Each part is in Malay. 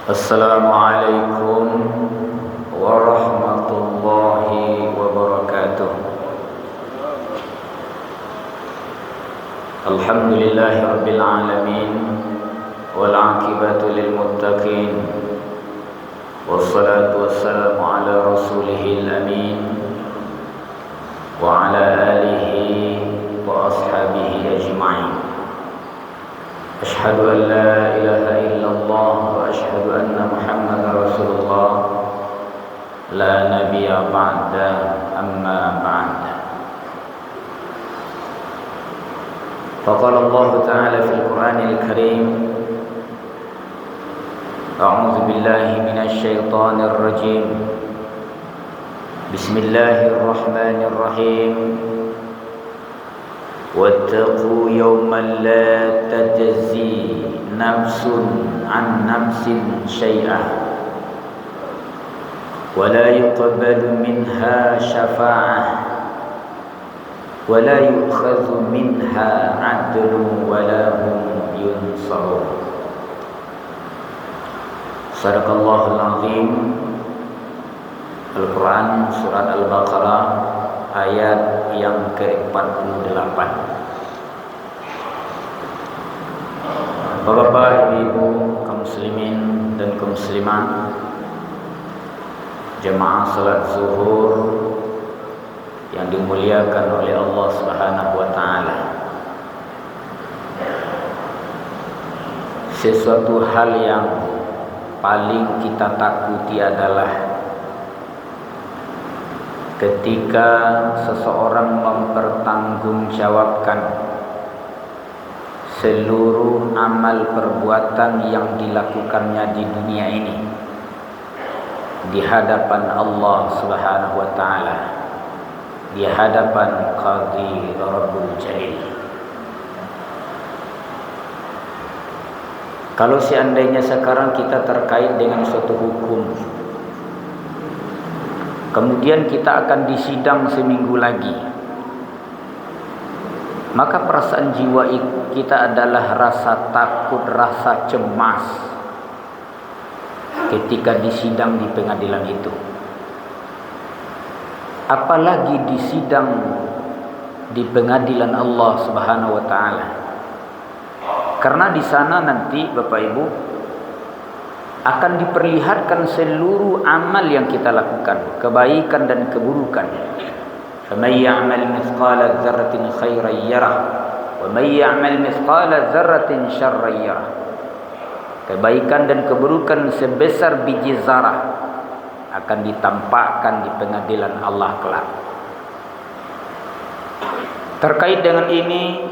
Assalamualaikum warahmatullahi wabarakatuh. Alhamdulillahi rabbil alamin, wal aqibatu lil muttaqin, wassalatu wassalamu ala rasulihil amin wa ala alihi wa ashabihi ajma'in. Asyhadu an la ilaha illallah wa asyhadu anna Muhammadar Rasulullah la nabiyya ba'da, amma ba'da. Faqala Allah Ta'ala fil Qur'anil Karim, a'udzu billahi minasy syaithanir rajim. Bismillahirrahmanirrahim. واتقوا يوما لا تجزي نفس عن نفس شيئا ولا يقبل منها شفاعة ولا يؤخذ منها عدل ولا هم ينصرون. صدق الله العظيم. Al-Quran surat Al-Baqarah ayat yang ke-48. Bapak-bapak, ibu-ibu, kaum muslimin dan kaum muslimat, jemaah salat zuhur yang dimuliakan oleh Allah Subhanahu wa taala. Sesuatu hal yang paling kita takuti adalah ketika seseorang mempertanggungjawabkan seluruh amal perbuatan yang dilakukannya di dunia ini di hadapan Allah Subhanahu wa taala, di hadapan Qadhi Rabbul Jalil. Kalau seandainya sekarang kita terkait dengan suatu hukum, kemudian kita akan disidang seminggu lagi, maka perasaan jiwa kita adalah rasa takut, rasa cemas ketika disidang di pengadilan itu. Apalagi disidang di pengadilan Allah Subhanahu wa taala. Karena di sana nanti Bapak Ibu akan diperlihatkan seluruh amal yang kita lakukan, kebaikan dan keburukan. فَمَنْ يَعْمَلْ مِثْقَالَ ذَرَّةٍ خَيْرًا يَرَهُ وَمَنْ يَعْمَلْ مِثْقَالَ ذَرَّةٍ شَرًّا يَرَهُ. Kebaikan dan keburukan sebesar biji zarah akan ditampakkan di pengadilan Allah kelak. Terkait dengan ini,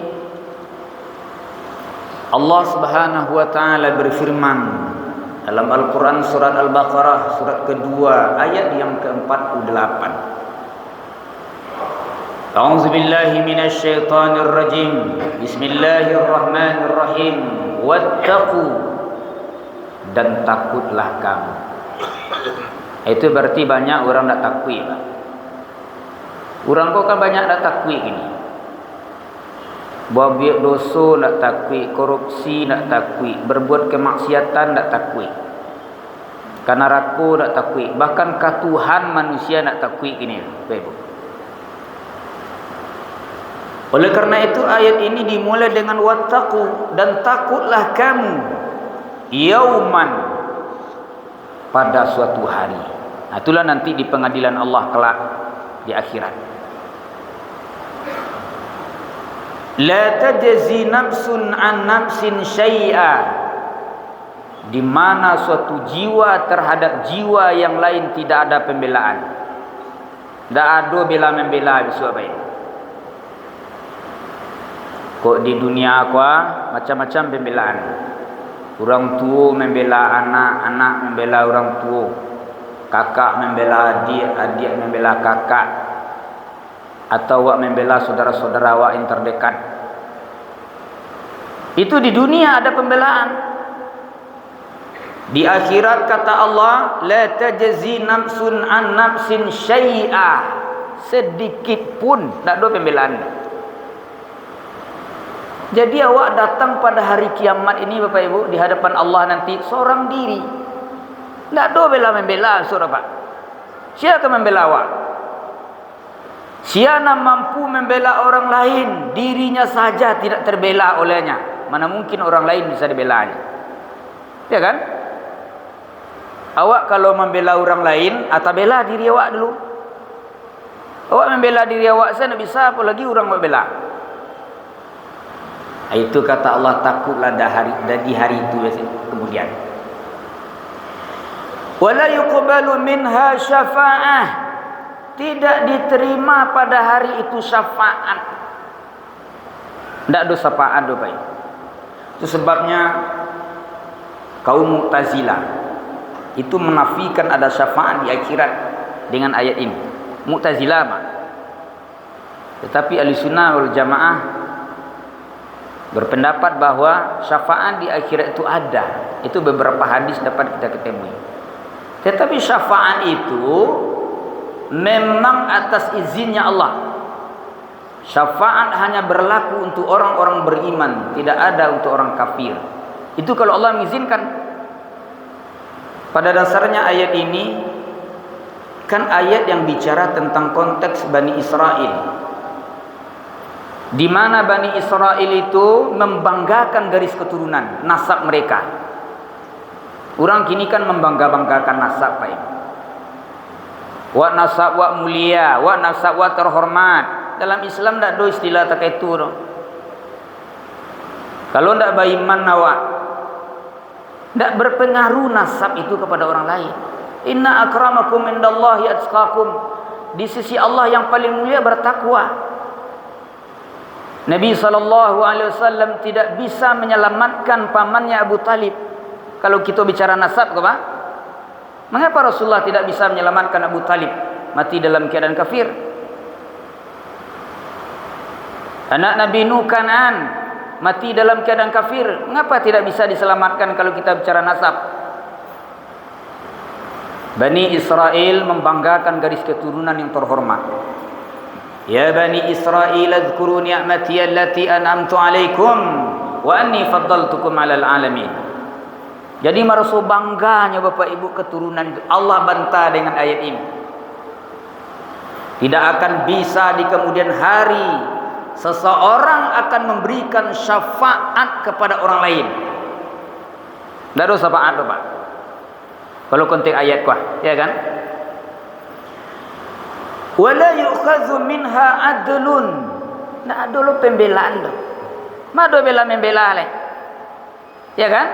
Allah Subhanahu wa taala berfirman dalam Al-Quran surat Al-Baqarah surat kedua ayat yang ke-48. A'udzu billahi minasy syaithanir rajim. Bismillahirrahmanirrahim. Wattaqu, dan takutlah kamu. Itu berarti banyak orang nak takwi. Orang kau kan banyak nak takwi gini. Buat dosa nak takwi, korupsi nak takwi, berbuat kemaksiatan nak takwi, karena raku nak takwi, bahkan katuhan manusia nak takwi ini. Oleh karena itu ayat ini dimulai dengan wattaqu, dan takutlah kamu yauman, pada suatu hari. Nah, itulah nanti di pengadilan Allah kelak di akhirat. La tajzi nafsun an nafsin syai'a, di mana suatu jiwa terhadap jiwa yang lain tidak ada pembelaan. Tak ada bela membela besok baik. Kok di dunia aku macam-macam pembelaan. Orang tua membela anak, anak membela orang tua, kakak membela adik, adik membela kakak, atau awak membela saudara-saudara awak yang terdekat. Itu di dunia ada pembelaan. Di akhirat kata Allah, la tajzi nafsun an nafsin syai'a, sedikit pun tak ada pembelaan. Jadi awak datang pada hari kiamat ini Bapak Ibu, di hadapan Allah nanti seorang diri, Tak ada bela-membela surah Pak. Siapa membela awak? Siapa mampu membela orang lain, dirinya saja tidak terbela olehnya. Mana mungkin orang lain bisa dibelanya? Ya kan? Awak kalau membela orang lain, atau bela diri awak dulu. Awak membela diri awak, saya tidak bisa, apalagi orang membela. Itu kata Allah, takutlah di hari itu kemudian. Wala yuqbalu minha syafa'ah, tidak diterima pada hari itu syafaat. Tidak ada syafaat do Pak. Itu sebabnya kaum Mu'tazilah itu menafikan ada syafaat di akhirat dengan ayat ini. Mu'tazilah Pak. Tetapi Ahlussunnah wal Jamaah berpendapat bahwa syafaat di akhirat itu ada. Itu beberapa hadis dapat kita ketemui. Tetapi syafaat itu memang atas izinnya Allah. Syafaat hanya berlaku untuk orang-orang beriman, tidak ada untuk orang kafir. Itu kalau Allah mengizinkan. Pada dasarnya ayat ini kan ayat yang bicara tentang konteks Bani Israel, di mana Bani Israel itu membanggakan garis keturunan nasab mereka. Orang kini kan membangga-banggakan nasab Pak. Wa nasab wa mulia, wa nasab wa terhormat. Dalam Islam tidak ada istilah tak itu. Kalau tidak beriman awak, tidak berpengaruh nasab itu kepada orang lain. Inna akramakum indallahi atqakum. Di sisi Allah yang paling mulia bertakwa. Nabi SAW tidak bisa menyelamatkan pamannya Abu Talib. Kalau kita bicara nasab, apa? Mengapa Rasulullah tidak bisa menyelamatkan Abu Talib mati dalam keadaan kafir? Anak Nabi Nuh Kan'an mati dalam keadaan kafir. Mengapa tidak bisa diselamatkan kalau kita bicara nasab? Bani Israel membanggakan garis keturunan yang terhormat. Ya Bani Israel, azkuru ni'mati allati an'amtu alaikum wa anni faddaltukum 'alal 'alamin. Jadi merasa bangganya Bapak Ibu keturunan itu. Allah bantah dengan ayat ini. Tidak akan bisa di kemudian hari seseorang akan memberikan syafaat kepada orang lain. Tidak ada syafaat Bapak. Kalau konteks ayat kuah, ya kan? Wala yu'khadzu minha adlun. Tidak ada lo pembelaan tu. Mado bela membela leh. Ya kan?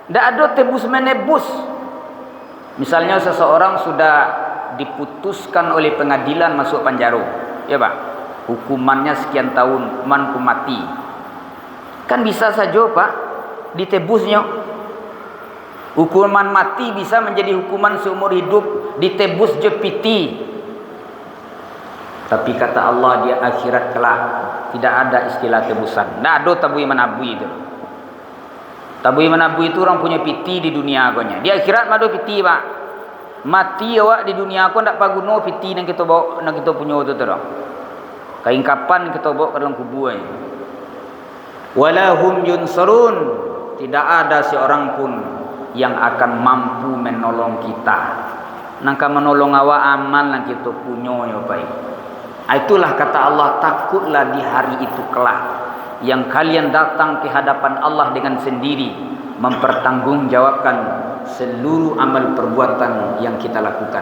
Tidak ada tebus menebus. Misalnya seseorang sudah diputuskan oleh pengadilan masuk penjara, ya Pak, hukumannya sekian tahun, hukuman mati. Kan bisa saja Pak ditebusnya. Hukuman mati bisa menjadi hukuman seumur hidup, ditebus je piti. Tapi kata Allah, di akhirat kelak tidak ada istilah tebusan. Tidak ada tabui menabui itu. Tabui menabui itu orang punya piti di dunia agonya. Di akhirat mado piti Pak. Mati awak di dunia aku ndak paguno piti yang kita bawa, yang kita punya itu terus. Kain kapan kita bawa ke dalam kubur. Walahum yunsarun. Tidak ada seorang pun yang akan mampu menolong kita. Nangka menolong awak amal yang kita punya ya Pak. Itulah kata Allah, takutlah di hari itu kelak, yang kalian datang ke hadapan Allah dengan sendiri mempertanggungjawabkan seluruh amal perbuatan yang kita lakukan.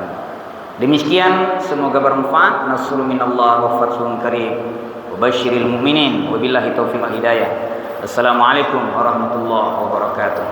Demikian, semoga bermanfaat. Nasrul minallah wa fathun qarib wa basyiril mu'minin wa billahi taufiq wal hidayah. Assalamualaikum warahmatullahi wabarakatuh.